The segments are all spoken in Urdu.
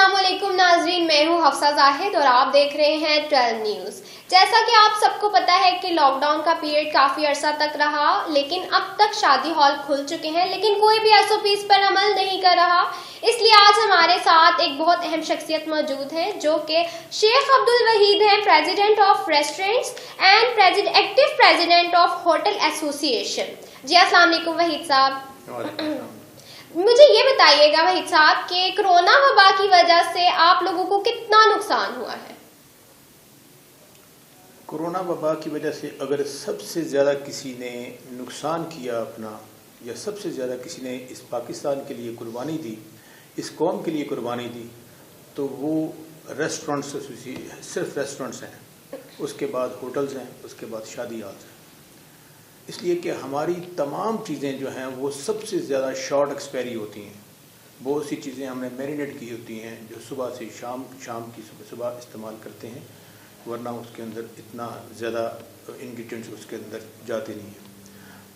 السلام علیکم ناظرین، میں ہوں حفصہ زاہد اور آپ دیکھ رہے ہیں 12 نیوز۔ جیسا کہ آپ سب کو پتا ہے کہ لاک ڈاؤن کا پیریڈ کافی عرصہ تک رہا، لیکن اب تک شادی ہال کھل چکے ہیں، لیکن کوئی بھی SOPs پر عمل نہیں کر رہا۔ اس لیے آج ہمارے ساتھ ایک بہت اہم شخصیت موجود ہے جو کہ شیخ عبدالوحید ہیں، president of restaurants and active president of hotel ایسوسی ایشن۔ جی السلام علیکم وحید صاحب۔ مجھے یہ بتائیے گا وحید صاحب کہ کرونا وبا کی وجہ سے آپ لوگوں کو کتنا نقصان ہوا ہے؟ کورونا وبا کی وجہ سے اگر سب سے زیادہ کسی نے نقصان کیا اپنا، یا سب سے زیادہ کسی نے اس پاکستان کے لیے قربانی دی، اس قوم کے لیے قربانی دی، تو وہ ریسٹورنٹس، صرف ریسٹورنٹس ہیں، اس کے بعد ہوٹلز ہیں، اس کے بعد شادی ہالز ہیں۔ اس لیے کہ ہماری تمام چیزیں جو ہیں وہ سب سے زیادہ شارٹ ایکسپائری ہوتی ہیں۔ بہت سی چیزیں ہم نے میرینیٹ کی ہوتی ہیں جو صبح سے شام کی صبح استعمال کرتے ہیں، ورنہ اس کے اندر اتنا زیادہ انگریڈینٹس اس کے اندر جاتے نہیں ہیں۔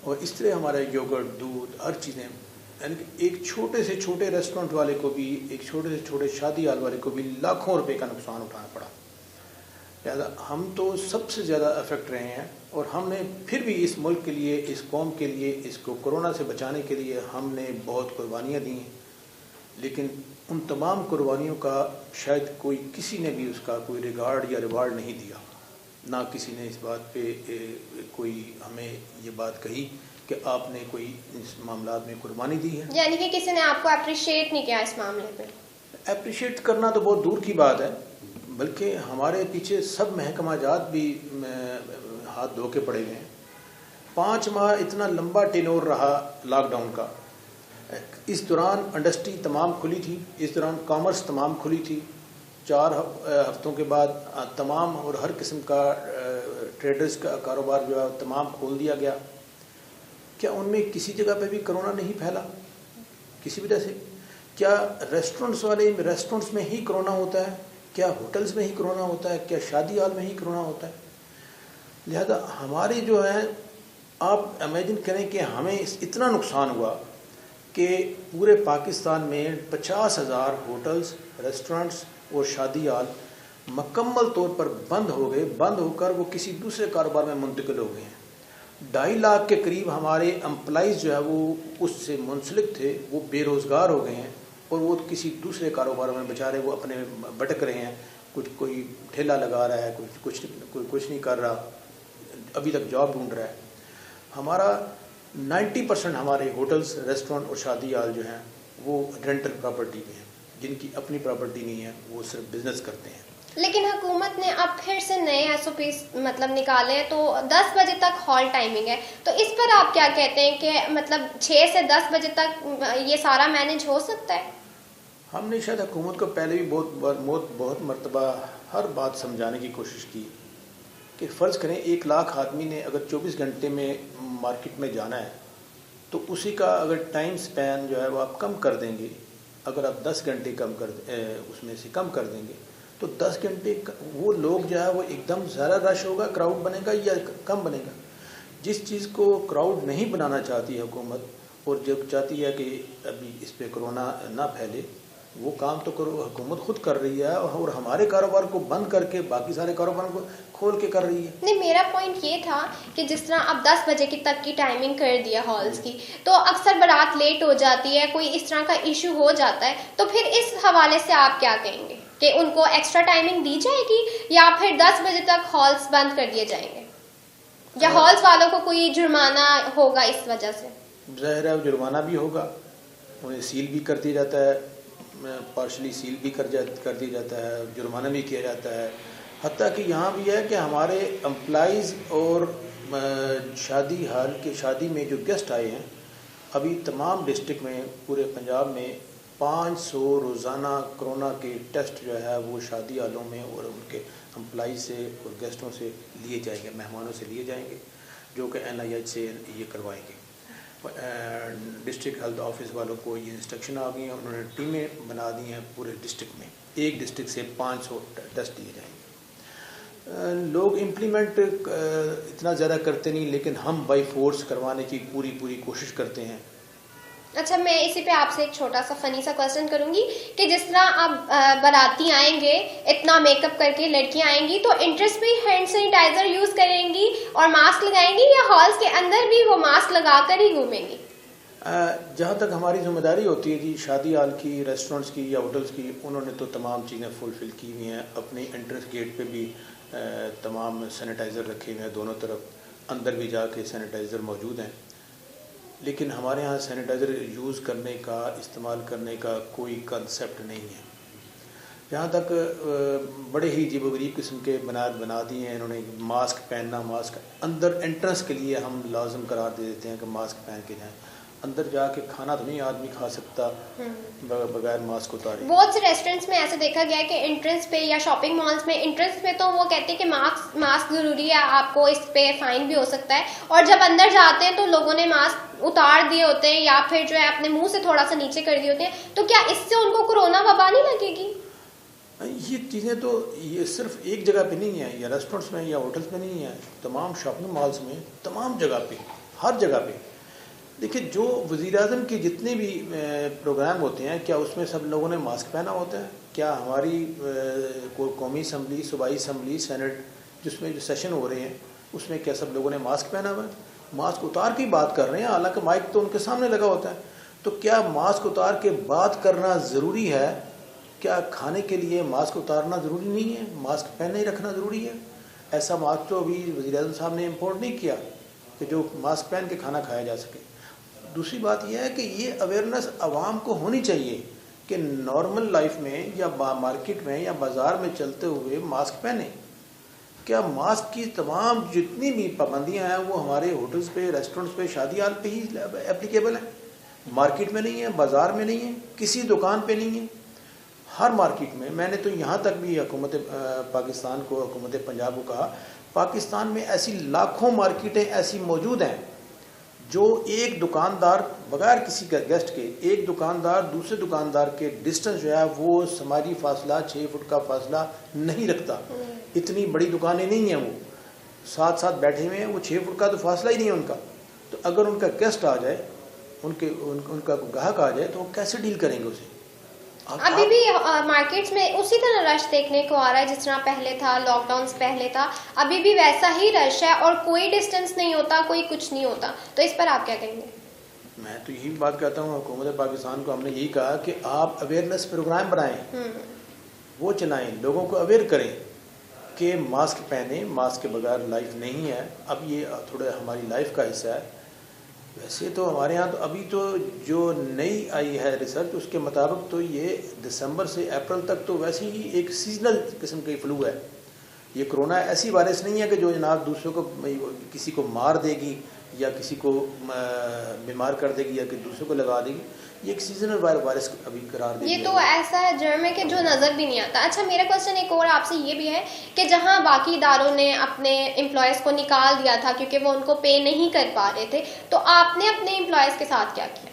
اور اس طرح ہمارے یوگرٹ، دودھ، ہر چیزیں، یعنی کہ ایک چھوٹے سے چھوٹے ریسٹورنٹ والے کو بھی، ایک چھوٹے سے چھوٹے شادی ہال والے کو بھی لاکھوں روپے کا نقصان اٹھانا پڑا۔ لہٰذا ہم تو سب سے زیادہ افیکٹ رہے ہیں، اور ہم نے پھر بھی اس ملک کے لیے، اس قوم کے لیے، اس کو کورونا سے بچانے کے لیے ہم نے بہت قربانیاں دی ہیں، لیکن ان تمام قربانیوں کا شاید کسی نے بھی اس کا کوئی ریگارڈ یا ریوارڈ نہیں دیا۔ نہ کسی نے اس بات پہ کوئی ہمیں یہ بات کہی کہ آپ نے کوئی اس معاملات میں قربانی دی ہے، یعنی کہ کسی نے آپ کو اپریشیٹ نہیں کیا اس معاملے پہ؟ اپریشیٹ کرنا تو بہت دور کی بات ہے، بلکہ ہمارے پیچھے سب محکمہ جات بھی ہاتھ دھو کے پڑے ہوئے ہیں۔ 5 ماہ اتنا لمبا ٹینور رہا لاک ڈاؤن کا۔ اس دوران انڈسٹری تمام کھلی تھی، اس دوران کامرس تمام کھلی تھی۔ 4 ہفتوں کے بعد تمام اور ہر قسم کا ٹریڈرز کا کاروبار جو ہے تمام کھول دیا گیا۔ کیا ان میں کسی جگہ پہ بھی کرونا نہیں پھیلا کسی وجہ سے؟ کیا ریسٹورنٹس میں ہی کرونا ہوتا ہے؟ کیا ہوٹلز میں ہی کرونا ہوتا ہے؟ کیا شادی ہال میں ہی کرونا ہوتا ہے؟ لہذا ہمارے جو ہے، آپ امیجن کریں کہ ہمیں اتنا نقصان ہوا کہ پورے پاکستان میں 50,000 ہوٹلز، ریسٹورنٹس اور شادی ہال مکمل طور پر بند ہو گئے، بند ہو کر وہ کسی دوسرے کاروبار میں منتقل ہو گئے ہیں۔ 2.5 لاکھ کے قریب ہمارے امپلائیز جو ہے وہ اس سے منسلک تھے، وہ بے روزگار ہو گئے ہیں، اور وہ کسی دوسرے کاروبار میں بیچارے وہ اپنے بھٹک رہے ہیں۔ کوئی ٹھیلا لگا رہا ہے، کوئی کچھ نہیں کر رہا، ابھی تک جاب ڈھونڈ رہا ہے۔ ہمارا 90% ہمارے ہوٹلز، ریسٹورنٹ اور شادی ہال جو ہیں وہ رینٹل پراپرٹی میں ہیں، جن کی اپنی پراپرٹی نہیں ہے، وہ صرف بزنس کرتے ہیں۔ لیکن حکومت نے اب پھر سے نئے SOPs نکالے ہیں، تو 10 بجے تک ہال ٹائمنگ ہے، تو اس پر آپ کیا کہتے ہیں کہ 6 سے 10 بجے تک یہ سارا مینیج ہو سکتا ہے؟ ہم نے شاید حکومت کو پہلے بھی بہت مرتبہ ہر بات سمجھانے کی کوشش کی کہ فرض کریں 1 لاکھ آدمی نے اگر 24 گھنٹے میں مارکیٹ میں جانا ہے، تو اسی کا اگر ٹائم سپین جو ہے وہ آپ کم کر دیں گے، اگر آپ 10 گھنٹے اس میں سے کم کر دیں گے، تو 10 گھنٹے وہ لوگ جو ہے وہ ایک دم زیادہ رش ہوگا، کراؤڈ بنے گا یا کم بنے گا؟ جس چیز کو کراؤڈ نہیں بنانا چاہتی ہے حکومت، اور جب چاہتی ہے کہ ابھی اس پہ کرونا نہ پھیلے، وہ کام تو حکومت خود کر رہی ہے، اور ہمارے کاروبار کو بند کر کے باقی سارے کاروباروں کو کھول کے کر رہی ہے۔ نہیں، میرا پوائنٹ یہ تھا کہ جس طرح اب 10 بجے تک کی ٹائمنگ کر دیا ہالز کی، تو اکثر بارات لیٹ ہو جاتی ہے، کوئی اس طرح کا ایشو ہو جاتا ہے، تو پھر اس حوالے سے آپ کیا کہیں گے کہ ان کو ایکسٹرا ٹائمنگ دی جائے گی، یا پھر 10 بجے تک ہالز بند کر دیے جائیں گے، یا ہالز والوں کو کوئی جرمانہ ہوگا اس وجہ سے؟ ظاہر ہے جرمانہ بھی ہوگا، انہیں سیل بھی کر دیا جاتا ہے، پارشلی سیل بھی کر دیا جاتا ہے، جرمانہ بھی کیا جاتا ہے۔ حتیٰ کہ یہاں بھی ہے کہ ہمارے امپلائیز اور شادی ہال کے شادی میں جو گیسٹ آئے ہیں، ابھی تمام ڈسٹرکٹ میں، پورے پنجاب میں 500 روزانہ کرونا کے ٹیسٹ جو ہے وہ شادی ہالوں میں اور ان کے امپلائیز سے اور گیسٹوں سے لیے جائیں گے، مہمانوں سے لیے جائیں گے، جو کہ NIH سے یہ کروائیں گے۔ ڈسٹرکٹ ہیلتھ آفس والوں کو یہ انسٹرکشن آ گئی ہیں، انہوں نے ٹیمیں بنا دی ہیں پورے ڈسٹرکٹ میں، ایک ڈسٹرکٹ سے 500 ٹیسٹ لیے جائیں گے۔ لوگ امپلیمنٹ اتنا زیادہ کرتے نہیں، لیکن ہم بائی فورس کروانے کی پوری کوشش کرتے ہیں۔ اچھا، میں اسی پہ آپ سے ایک چھوٹا سا فنی سا کوشچن کروں گی کہ جس طرح اب باراتی آئیں گے اتنا میک اپ کر کے لڑکیاں آئیں گی تو انٹرسٹ بھی ہینڈ سینیٹائزر یوز کریں گی اور ماسک لگائیں گی یا ہالس کے اندر بھی وہ ماسک لگا کر ہی گھومیں گی؟ جہاں تک ہماری ذمہ داری ہوتی ہے جی، شادی ہال کی، ریسٹورینٹس کی یا ہوٹلس کی، انہوں نے تو تمام چیزیں فلفل کی ہوئی ہیں. اپنی انٹرنس گیٹ پہ بھی تمام سینیٹائزر رکھے ہوئے ہیں دونوں طرف، اندر بھی جا کے سینیٹائزر موجود ہیں. لیکن ہمارے ہاں سینیٹائزر یوز کرنے کا، استعمال کرنے کا کوئی کنسیپٹ نہیں ہے. جہاں تک بڑے ہی عجیب و غریب قسم کے بنیاد بنا دیے ہیں انہوں نے. ماسک پہننا، ماسک اندر انٹرنس کے لیے ہم لازم قرار دے دیتے ہیں کہ ماسک پہن کے جائیں. اندر جا کے کھانا تو نہیں آدمی کھا سکتا بغیر ماسک اتارے. بہت سے ریسٹورینٹس میں ایسے دیکھا گیا ہے کہ انٹرنس پہ یا شاپنگ مالس میں انٹرنس پہ تو وہ کہتے ہیں کہ ماسک ضروری ہے، آپ کو اس پہ فائن بھی ہو سکتا ہے، اور جب اندر جاتے ہیں تو لوگوں نے ماسک اتار دیے ہوتے ہیں یا پھر جو ہے اپنے منہ سے تھوڑا سا نیچے کر دیے ہوتے ہیں. تو کیا اس سے ان کو کورونا وبا نہیں لگے گی؟ یہ چیزیں تو یہ صرف ایک جگہ پہ نہیں ہیں، یا ریسٹورینٹس میں یا ہوٹلس میں نہیں ہیں، تمام شاپنگ مالس میں، تمام جگہ پہ، ہر جگہ پہ. دیکھیے، جو وزیر اعظم کے جتنے بھی پروگرام ہوتے ہیں، کیا اس میں سب لوگوں نے ماسک پہنا ہوتا ہے؟ کیا ہماری قومی اسمبلی، صوبائی اسمبلی، سینٹ جس میں جو سیشن ہو رہے ہیں اس میں کیا سب لوگوں نے ماسک پہنا ہوا ہے؟ ماسک اتار کے بات کر رہے ہیں، حالانکہ مائک تو ان کے سامنے لگا ہوتا ہے. تو کیا ماسک اتار کے بات کرنا ضروری ہے؟ کیا کھانے کے لیے ماسک اتارنا ضروری نہیں ہے؟ ماسک پہنے ہی رکھنا ضروری ہے؟ ایسا ماسک تو ابھی وزیر اعظم صاحب نے امپورٹ نہیں کیا کہ جو ماسک پہن کے کھانا کھایا جا سکے. دوسری بات یہ ہے کہ یہ اویئرنیس عوام کو ہونی چاہیے کہ نارمل لائف میں یا مارکیٹ میں یا بازار میں چلتے ہوئے ماسک پہنیں. کیا ماسک کی تمام جتنی بھی پابندیاں ہیں وہ ہمارے ہوٹلس پہ، ریسٹورینٹس پہ، شادی ہال پہ ہی اپلیکیبل ہیں؟ مارکیٹ میں نہیں ہے، بازار میں نہیں ہے، کسی دکان پہ نہیں ہے. ہر مارکیٹ میں نے تو یہاں تک بھی حکومت پاکستان کو، حکومت پنجاب کو کہا، پاکستان میں ایسی لاکھوں مارکیٹیں ایسی موجود ہیں جو ایک دکاندار بغیر کسی گیسٹ کے، ایک دکاندار دوسرے دکاندار کے ڈسٹنس جو ہے وہ سماجی فاصلہ 6 فٹ کا فاصلہ نہیں رکھتا. اتنی بڑی دکانیں نہیں ہیں، وہ ساتھ ساتھ بیٹھے ہوئے ہیں، وہ 6 فٹ کا تو فاصلہ ہی نہیں ہے ان کا. تو اگر ان کا گیسٹ آ جائے، ان کا گاہک آ جائے تو وہ کیسے ڈیل کریں گے اسے؟ ابھی بھی مارکیٹس میں اسی طرح رش دیکھنے کو آ رہا ہے جس طرح پہلے تھا، لاک ڈاؤن سے پہلے تھا. ابھی بھی ویسا ہی رش ہے اور کوئی ڈسٹینس نہیں ہوتا، کوئی کچھ نہیں ہوتا. تو اس پر آپ کیا کہیں گے؟ میں تو یہی بات کہتا ہوں، حکومت پاکستان کو ہم نے یہی کہا کہ آپ اویئرنیس پروگرام بنائیں، وہ چلائیں، لوگوں کو اویئر کریں کہ ماسک پہنیں، ماسک کے بغیر لائف نہیں ہے. اب یہ تھوڑا ہماری لائف کا حصہ ہے. ویسے تو ہمارے ہاں تو ابھی تو جو نئی آئی ہے ریسرچ، اس کے مطابق تو یہ دسمبر سے اپریل تک تو ویسے ہی ایک سیزنل قسم کا فلو ہے. یہ کرونا ایسی وائرس نہیں ہے کہ جو جناب دوسروں کو، کسی کو مار دے گی یا کسی کو بیمار کر دے گی یا کہ دوسروں کو لگا دے گی. یہ ایک سیزنل وائرس ابھی قرار دے. یہ تو ایسا ہے جرم ہے کہ جو نظر بھی نہیں آتا. اچھا، میرا کوشچن ایک اور آپ سے یہ بھی ہے کہ جہاں باقی اداروں نے اپنے امپلائیز کو نکال دیا تھا کیونکہ وہ ان کو پے نہیں کر پا رہے تھے، تو آپ نے اپنے امپلائیز کے ساتھ کیا کیا؟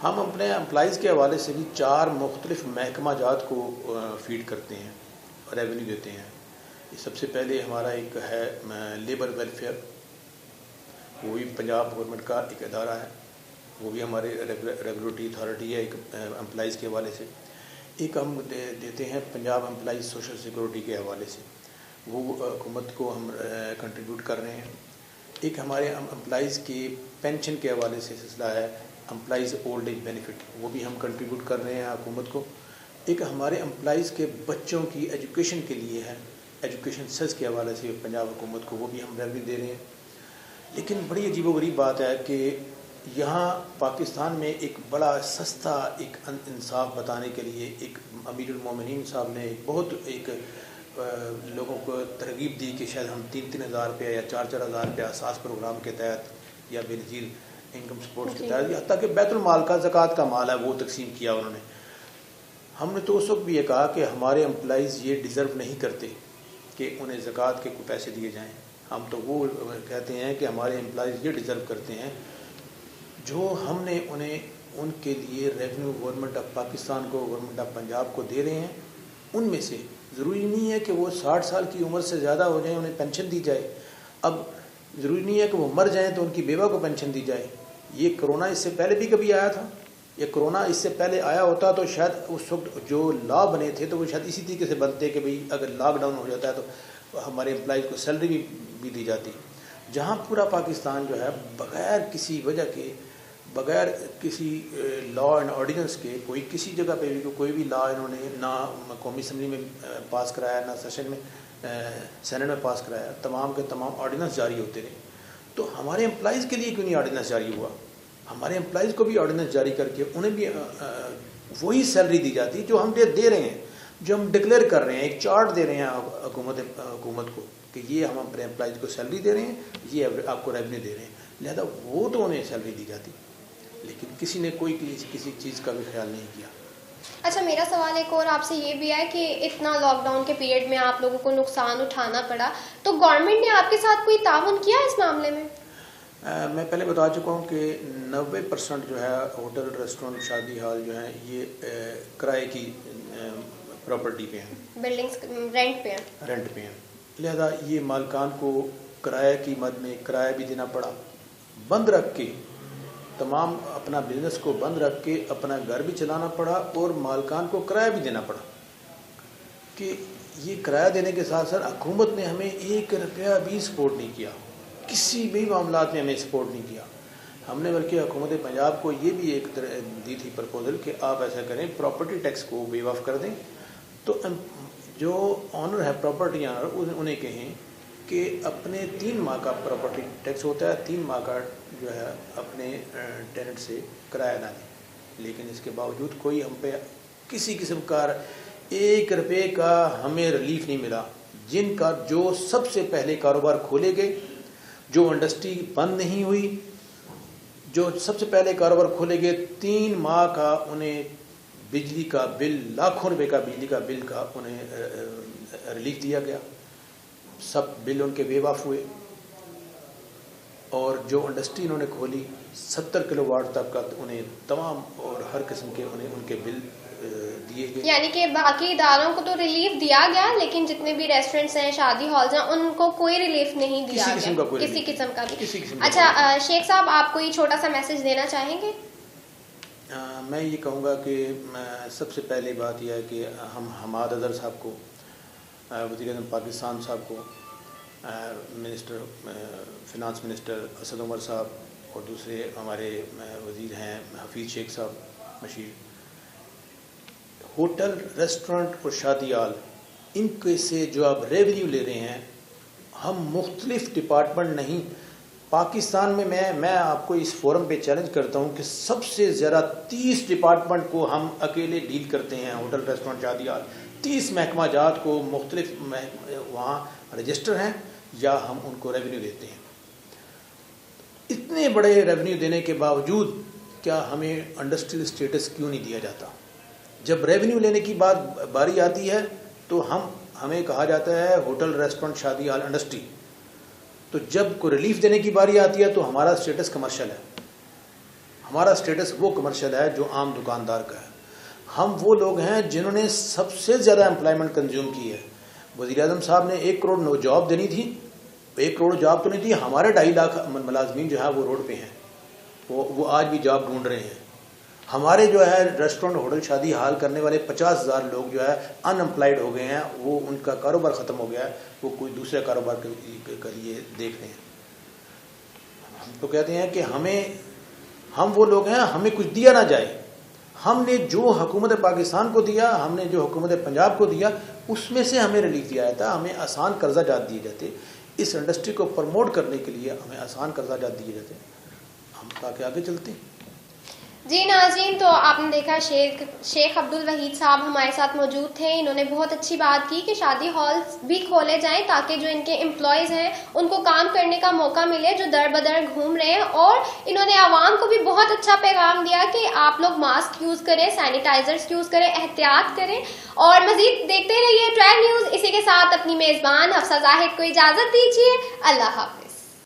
ہم اپنے امپلائیز کے حوالے سے بھی 4 مختلف محکمہ جات کو فیڈ کرتے ہیں، ریونیو دیتے ہیں. سب سے پہلے ہمارا ایک ہے لیبر ویلفیئر، وہ بھی پنجاب گورنمنٹ کا ایک ادارہ ہے، وہ بھی ہمارے ریگولیٹری اتھارٹی ہے ایک امپلائیز کے حوالے سے. ایک ہم دیتے ہیں پنجاب امپلائیز سوشل سیکورٹی کے حوالے سے، وہ حکومت کو ہم کنٹریبیوٹ کر رہے ہیں. ایک ہمارے امپلائیز کی پینشن کے حوالے سے سلسلہ ہے امپلائیز اولڈ ایج بینیفٹ، وہ بھی ہم کنٹریبیوٹ کر رہے ہیں حکومت کو. ایک ہمارے امپلائیز کے بچوں کی ایجوکیشن کے لیے ہے، ایجوکیشن سیس کے حوالے سے پنجاب حکومت کو وہ بھی ہم ریونیو دے رہے ہیں. لیکن بڑی عجیب و غریب بات ہے کہ یہاں پاکستان میں ایک بڑا سستا ایک انصاف بتانے کے لیے ایک امیر المومنین صاحب نے بہت ایک لوگوں کو ترغیب دی کہ شاید ہم 3-3 ہزار روپیہ یا 4-4 ہزار روپیہ اساس پروگرام کے تحت یا بے نظیر انکم سپورٹ کے تحت، حتیٰ کہ بیت المال کا، زکوٰۃ کا مال ہے وہ تقسیم کیا انہوں نے. ہم نے تو اس وقت بھی یہ کہا کہ ہمارے امپلائیز یہ ڈیزرو نہیں کرتے کہ انہیں زکوٰۃ کے کوئی پیسے دیے جائیں. ہم تو وہ کہتے ہیں کہ ہمارے امپلائیز یہ ڈیزرو کرتے ہیں جو ہم نے انہیں ان کے لیے ریونیو گورنمنٹ آف پاکستان کو، گورنمنٹ آف پنجاب کو دے رہے ہیں. ان میں سے ضروری نہیں ہے کہ وہ 60 سال کی عمر سے زیادہ ہو جائیں انہیں پینشن دی جائے. اب ضروری نہیں ہے کہ وہ مر جائیں تو ان کی بیوہ کو پینشن دی جائے. یہ کرونا اس سے پہلے بھی کبھی آیا تھا، یہ کرونا اس سے پہلے آیا ہوتا تو شاید اس وقت جو لا بنے تھے تو وہ شاید اسی طریقے سے بنتے کہ بھئی اگر لاک ڈاؤن ہو جاتا ہے تو ہمارے امپلائیز کو سیلری بھی دی جاتی. جہاں پورا پاکستان جو ہے بغیر کسی وجہ کے، بغیر کسی لا اینڈ آرڈیننس کے، کوئی کسی جگہ پہ بھی کوئی بھی لا انہوں نے نہ قومی اسمبلی میں پاس کرایا، نہ سیشن میں سینٹ میں پاس کرایا، تمام کے تمام آرڈیننس جاری ہوتے رہے. تو ہمارے امپلائیز کے لیے کیوں نہیں آرڈیننس جاری ہوا؟ ہمارے امپلائیز کو بھی آرڈیننس جاری کر کے انہیں بھی وہی سیلری دی جاتی جو ہم دے رہے ہیں، جو ہم ڈکلیئر کر رہے ہیں، ایک چارٹ دے رہے ہیں حکومت کو کہ یہ ہم اپنے امپلائیز کو سیلری دے رہے ہیں، یہ آپ کو ریونیو دے رہے ہیں، لہذا وہ تو انہیں سیلری دی جاتی. لیکن کسی نے کوئی کسی چیز کا بھی خیال نہیں کیا. اچھا، میرا سوال ایک اور آپ سے یہ بھی ہے کہ اتنا لاک ڈاؤن کے پیریڈ میں آپ لوگوں کو نقصان اٹھانا پڑا، تو گورنمنٹ نے آپ کے ساتھ کوئی تعاون کیا اس معاملے میں؟ میں پہلے بتا چکا ہوں کہ 90% جو ہے ہوٹل، ریسٹورنٹ، شادی ہال جو ہیں یہ کرائے کی پراپرٹی پہ ہیں، بلڈنگز رینٹ پہ ہیں. لہذا یہ مالکان کو کرایہ کی مد میں کرایہ بھی دینا پڑا، بند رکھ کے تمام اپنا بزنس کو بند رکھ کے اپنا گھر بھی چلانا پڑا اور مالکان کو کرایہ بھی دینا پڑا. کہ یہ کرایہ دینے کے ساتھ ساتھ حکومت نے ہمیں 1 روپیہ بھی سپورٹ نہیں کیا، کسی بھی معاملات میں ہمیں سپورٹ نہیں کیا. ہم نے بلکہ حکومت پنجاب کو یہ بھی ایک دی تھی پرپوزل کہ آپ ایسا کریں، پراپرٹی ٹیکس کو ویو آف کر دیں. تو جو آنر ہے، پراپرٹی آنر، انہیں کہیں کہ اپنے 3 ماہ کا پراپرٹی ٹیکس ہوتا ہے، 3 ماہ کا جو ہے اپنے ٹیننٹ سے کرایہ نہ دیں. لیکن اس کے باوجود کوئی ہم پہ کسی قسم کا 1 روپے کا ہمیں ریلیف نہیں ملا. جن کا جو سب سے پہلے کاروبار کھولے گئے، جو انڈسٹری بند نہیں ہوئی، جو سب سے پہلے کاروبار کھولے گئے، 3 ماہ کا انہیں بجلی کا بل، لاکھوں روپے کا بجلی کا بل کا انہیں ریلیف دیا گیا. سب بل ان کے ویو آف ہوئے. اور جو انڈسٹری انہوں نے کھولی 70 کلو واٹ تک کا انہیں تمام اور ہر قسم کے انہیں ان کے بل دیے گئے. یعنی کہ باقی اداروں کو تو ریلیف دیا گیا، لیکن جتنے بھی ریسٹورینٹس ہیں، شادی ہالز ہیں، ان کو کوئی ریلیف نہیں دیا گیا، کسی قسم کا بھی. اچھا شیخ صاحب، آپ کوئی چھوٹا سا میسج دینا چاہیں گے؟ میں یہ کہوں گا کہ سب سے پہلے بات یہ ہے کہ ہم حماد اظہر صاحب کو، وزیر اعظم پاکستان صاحب کو، minister finance minister Asad Umar صاحب، اور دوسرے ہمارے وزیر ہیں حفیظ شیخ صاحب مشیر، ہوٹل، ریسٹورنٹ اور شادی ہال، ان کے سے جو آپ ریونیو لے رہے ہیں، ہم مختلف ڈپارٹمنٹ نہیں، پاکستان میں میں آپ کو اس فورم پہ چیلنج کرتا ہوں کہ سب سے زیادہ 30 ڈپارٹمنٹ کو ہم اکیلے ڈیل کرتے ہیں. ہوٹل، ریسٹورنٹ، شادی ہال، 30 محکمہ جات کو مختلف وہاں رجسٹر ہیں یا ہم ان کو ریونیو دیتے ہیں. اتنے بڑے ریونیو دینے کے باوجود کیا ہمیں انڈسٹریل اسٹیٹس کیوں نہیں دیا جاتا؟ جب ریونیو لینے کی باری آتی ہے تو ہمیں کہا جاتا ہے ہوٹل، ریسٹورنٹ، شادی ہال، انڈسٹری. تو جب کوئی ریلیف دینے کی باری آتی ہے تو ہمارا اسٹیٹس کمرشل ہے. ہمارا اسٹیٹس وہ کمرشل ہے جو عام دکاندار کا ہے. ہم وہ لوگ ہیں جنہوں نے سب سے زیادہ امپلائمنٹ کنزیوم کی ہے. وزیر اعظم صاحب نے 1 کروڑ جاب دینی تھی، 1 کروڑ جاب تو نہیں تھی، ہمارے 2.5 لاکھ ملازمین جو ہے وہ روڈ پہ ہیں، وہ آج بھی جاب ڈھونڈ رہے ہیں. ہمارے جو ہے ریسٹورنٹ، ہوٹل، شادی ہال کرنے والے 50,000 لوگ جو ہے ان امپلائڈ ہو گئے ہیں، وہ ان کا کاروبار ختم ہو گیا ہے، وہ کوئی دوسرے کاروبار کے لیے دیکھ رہے ہیں. ہم تو کہتے ہیں کہ ہم وہ لوگ ہیں، ہمیں کچھ دیا نہ جائے. ہم نے جو حکومت پاکستان کو دیا، ہم نے جو حکومت پنجاب کو دیا، اس میں سے ہمیں ریلیف دیا جاتا. ہمیں آسان قرضہ جات دیے جاتے، اس انڈسٹری کو پروموٹ کرنے کے لیے ہمیں آسان قرضہ جات دیے جاتے، ہم تاکہ آگے چلتے ہیں. جی ناظرین، تو آپ نے دیکھا شیخ عبدالوحید صاحب ہمارے ساتھ موجود تھے. انہوں نے بہت اچھی بات کی کہ شادی ہالز بھی کھولے جائیں تاکہ جو ان کے امپلائیز ہیں ان کو کام کرنے کا موقع ملے جو در بدر گھوم رہے ہیں. اور انہوں نے عوام کو بھی بہت اچھا پیغام دیا کہ آپ لوگ ماسک یوز کریں، سینیٹائزرز یوز کریں، احتیاط کریں. اور مزید دیکھتے رہیے 12 نیوز. اسی کے ساتھ اپنی میزبان حفصہ زاہد کو اجازت دیجیے. اللہ حافظ.